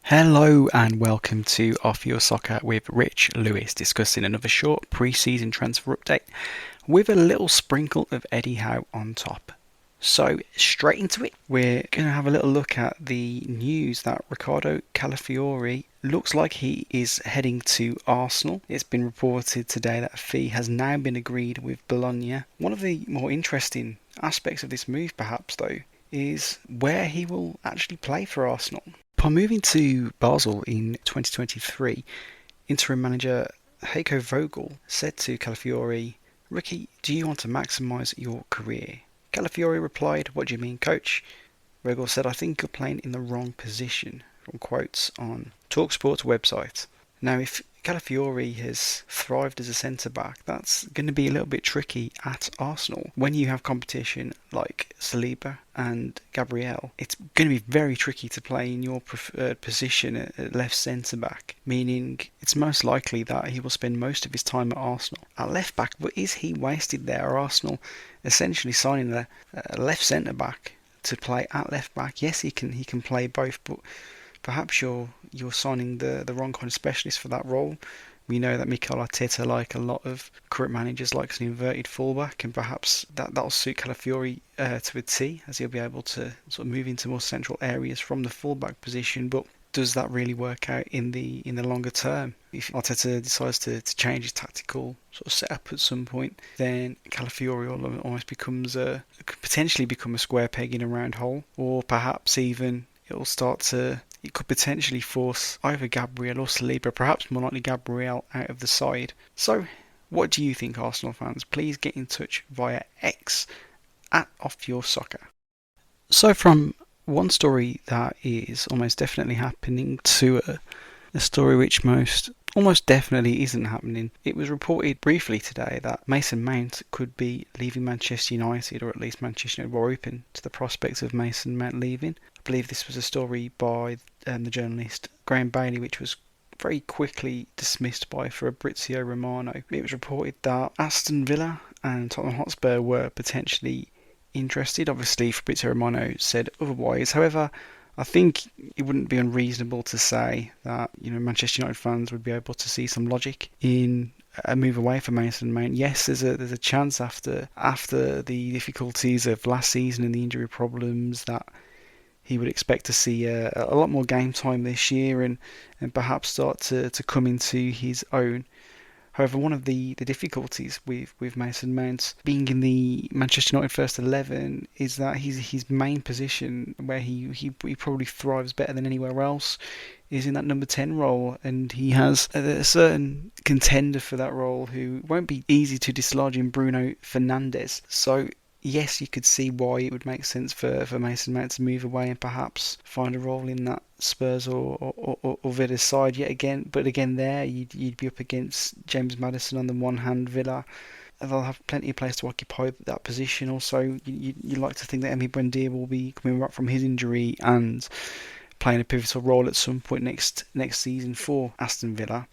Hello and welcome to Off Your Soccer with Rich Lewis, discussing another short pre-season transfer update with a little sprinkle of Eddie Howe on top. So straight into it, we're going to have a little look at the news that Riccardo Calafiori looks like he is heading to Arsenal. It's been reported today that a fee has now been agreed with Bologna. One of the more interesting aspects of this move perhaps though is where he will actually play for Arsenal. Upon moving to Basel in 2023, interim manager Heiko Vogel said to Calafiori, "Ricky, do you want to maximise your career?" Calafiori replied, "What do you mean, coach?" Vogel said, "I think you're playing in the wrong position," from quotes on TalkSport's website. Now, if Calafiori has thrived as a centre-back, that's going to be a little bit tricky at Arsenal. When you have competition like Saliba and Gabriel, it's going to be very tricky to play in your preferred position at left centre-back, meaning it's most likely that he will spend most of his time at Arsenal. At left-back, but is he wasted there? Are Arsenal essentially signing a left centre-back to play at left-back? Yes, he can play both, but perhaps you're signing the wrong kind of specialist for that role. We know that Mikel Arteta, like a lot of current managers, likes an inverted fullback, and perhaps that'll suit Calafiori to a T, as he'll be able to sort of move into more central areas from the fullback position. But does that really work out in the longer term? If Arteta decides to change his tactical sort of setup at some point, then Calafiori almost could potentially become a square peg in a round hole, or perhaps even it could potentially force either Gabriel or Saliba, perhaps more likely Gabriel, out of the side. So, what do you think, Arsenal fans? Please get in touch via X at Off Your Soccer. So, from one story that is almost definitely happening to a story which almost definitely isn't happening. It was reported briefly today that Mason Mount could be leaving Manchester United, or at least Manchester United were open to the prospects of Mason Mount leaving. I believe this was a story by the journalist Graham Bailey, which was very quickly dismissed by Fabrizio Romano. It was reported that Aston Villa and Tottenham Hotspur were potentially interested. Obviously, Fabrizio Romano said otherwise. However, I think it wouldn't be unreasonable to say that Manchester United fans would be able to see some logic in a move away from Mason Mount. Yes, there's a chance after the difficulties of last season and the injury problems that he would expect to see a lot more game time this year and perhaps start to come into his own. However, one of the difficulties with Mason Mount being in the Manchester United first 11 is that his main position, where he probably thrives better than anywhere else, is in that number 10 role, and he has a certain contender for that role who won't be easy to dislodge in Bruno Fernandes. So yes, you could see why it would make sense for Mason Mount to move away and perhaps find a role in that Spurs or Villa's side yet again. But again, there you'd be up against James Maddison on the one hand. Villa, they'll have plenty of players to occupy that position. Also, you like to think that Emi Buendia will be coming back from his injury and playing a pivotal role at some point next season for Aston Villa.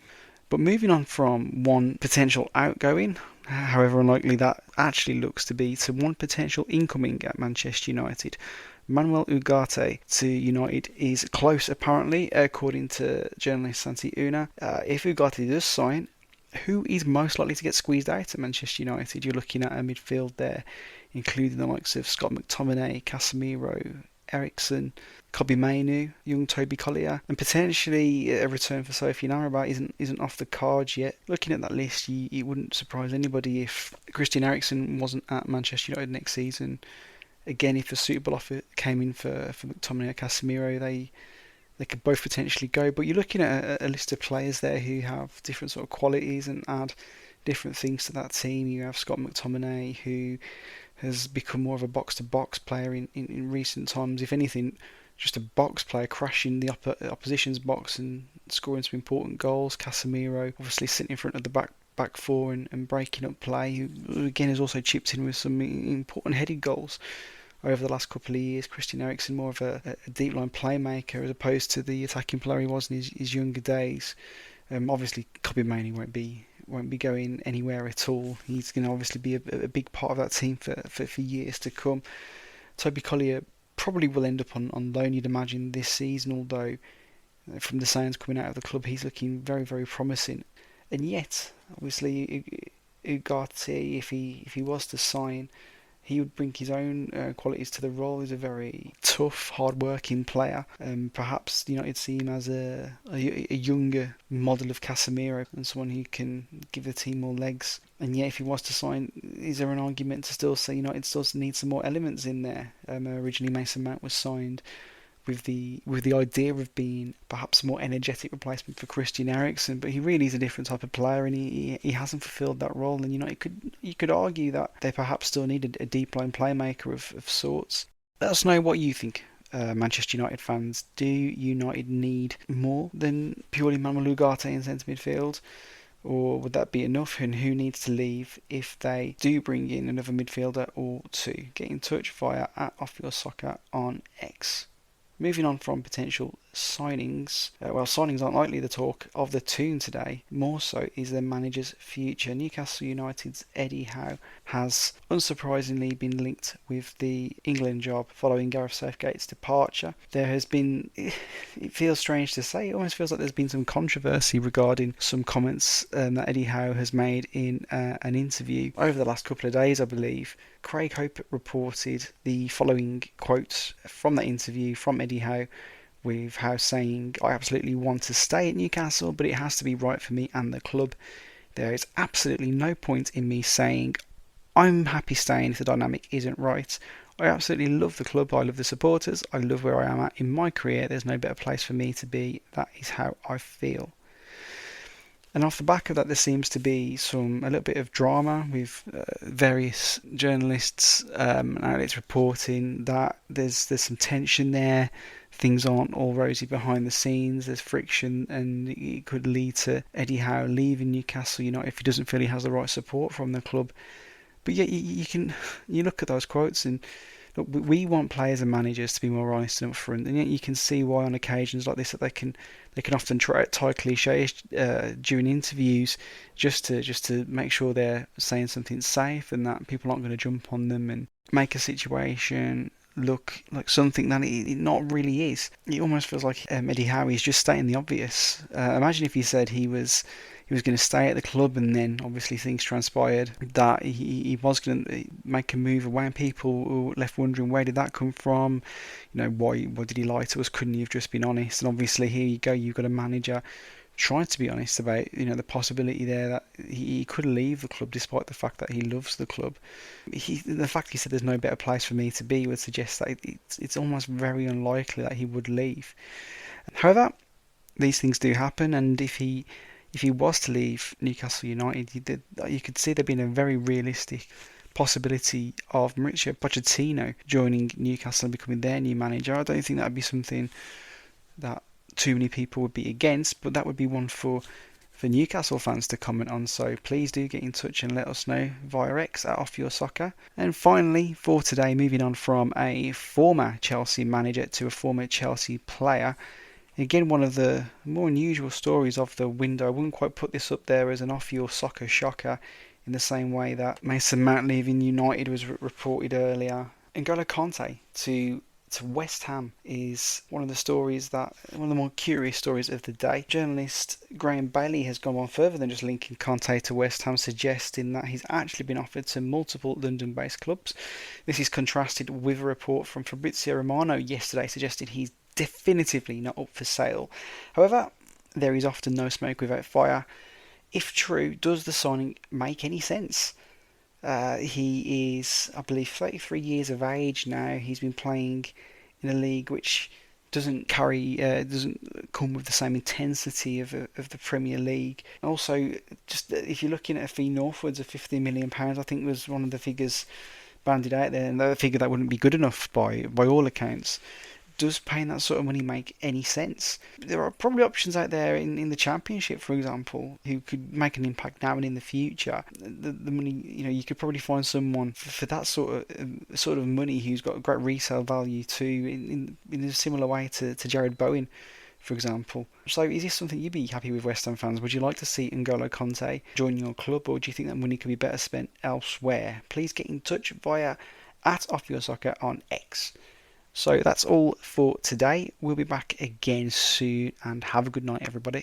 But moving on from one potential outgoing, however unlikely that actually looks to be, to one potential incoming at Manchester United. Manuel Ugarte to United is close, apparently, according to journalist Santi Una. If Ugarte does sign, who is most likely to get squeezed out at Manchester United? You're looking at a midfield there, including the likes of Scott McTominay, Casemiro, Ericsson, Kobbie Mainoo, young Toby Collier, and potentially a return for Sophie Amrabat isn't off the cards yet. Looking at that list, it wouldn't surprise anybody if Christian Eriksen wasn't at Manchester United next season. Again, if a suitable offer came in for McTominay or Casemiro, they could both potentially go. But you're looking at a list of players there who have different sort of qualities and add different things to that team. You have Scott McTominay, who has become more of a box-to-box player in recent times. If anything, just a box player, crashing the opposition's box and scoring some important goals. Casemiro, obviously sitting in front of the back four and breaking up play, who again has also chipped in with some important headed goals over the last couple of years. Christian Eriksen, more of a deep line playmaker as opposed to the attacking player he was in his younger days. Obviously, Kobbie Mainoo won't be going anywhere at all. He's going to obviously be a big part of that team for years to come. Toby Collier probably will end up on loan, you'd imagine, this season, although From the sounds coming out of the club, he's looking very, very promising. And yet, obviously, Ugarte, if he was to sign, he would bring his own qualities to the role. He's a very tough, hard-working player. Perhaps United see him as a younger model of Casemiro and someone who can give the team more legs. And yet, if he was to sign, is there an argument to still say United still need some more elements in there? Originally, Mason Mount was signed with the idea of being perhaps a more energetic replacement for Christian Eriksen, but he really is a different type of player, and he hasn't fulfilled that role. And you could argue that they perhaps still needed a deep line playmaker of sorts. Let us know what you think, Manchester United fans. Do United need more than purely Manuel Ugarte in centre midfield? Or would that be enough? And who needs to leave if they do bring in another midfielder or two? Get in touch via @OffYourSoccer on X. Moving on from potential signings, signings aren't likely the talk of the tune today. More so is their manager's future. Newcastle United's Eddie Howe has unsurprisingly been linked with the England job following Gareth Southgate's departure. There has been, it feels strange to say, it almost feels like there's been some controversy regarding some comments that Eddie Howe has made in an interview over the last couple of days, I believe. Craig Hope reported the following quote from that interview from Eddie Howe, with Howe saying, "I absolutely want to stay at Newcastle, but it has to be right for me and the club. There is absolutely no point in me saying I'm happy staying if the dynamic isn't right. I absolutely love the club, I love the supporters, I love where I am at in my career. There's no better place for me to be. That is how I feel." And off the back of that, there seems to be a little bit of drama with various journalists and outlets reporting that there's some tension there. Things aren't all rosy behind the scenes. There's friction, and it could lead to Eddie Howe leaving Newcastle United if he doesn't feel he has the right support from the club. But yet you look at those quotes and look, we want players and managers to be more honest and upfront, and yet you can see why on occasions like this that they can often try to tie cliches during interviews just to make sure they're saying something safe and that people aren't going to jump on them and make a situation look like something that it not really is. It almost feels like Eddie Howe is just stating the obvious. Imagine if he said he was going to stay at the club, and then obviously things transpired that he was going to make a move away, and people were left wondering where did that come from. Why did he lie to us? Couldn't he have just been honest? And obviously here you go, you've got a manager trying to be honest about the possibility there that he could leave the club despite the fact that he loves the club. The fact he said there's no better place for me to be would suggest that it's almost very unlikely that he would leave. However, these things do happen, and if he was to leave Newcastle United, you could see there being a very realistic possibility of Mauricio Pochettino joining Newcastle and becoming their new manager. I don't think that would be something that too many people would be against, but that would be one for Newcastle fans to comment on. So please do get in touch and let us know via X @OffYourSoccer. And finally, for today, moving on from a former Chelsea manager to a former Chelsea player. Again, one of the more unusual stories of the window. I wouldn't quite put this up there as an off-your-soccer shocker in the same way that Mason Mount leaving United was reported earlier. N'Golo Kante to West Ham is one of the more curious stories of the day. Journalist Graham Bailey has gone on further than just linking Kante to West Ham, suggesting that he's actually been offered to multiple London-based clubs. This is contrasted with a report from Fabrizio Romano yesterday suggesting he's definitively not up for sale. However, there is often no smoke without fire. If true, does the signing make any sense? He is, I believe, 33 years of age now. He's been playing in a league which doesn't come with the same intensity of the Premier League. Also, just if you're looking at a fee northwards of £50 million, I think was one of the figures banded out there, and a figure that wouldn't be good enough by all accounts. Does paying that sort of money make any sense? There are probably options out there in the Championship, for example, who could make an impact now and in the future. The money, you could probably find someone for that sort of money who's got great resale value too, in a similar way to Jared Bowen, for example. So is this something you'd be happy with, West Ham fans? Would you like to see N'Golo Kante join your club, or do you think that money could be better spent elsewhere? Please get in touch via @OffYourSoccer on X. So that's all for today. We'll be back again soon, and have a good night, everybody.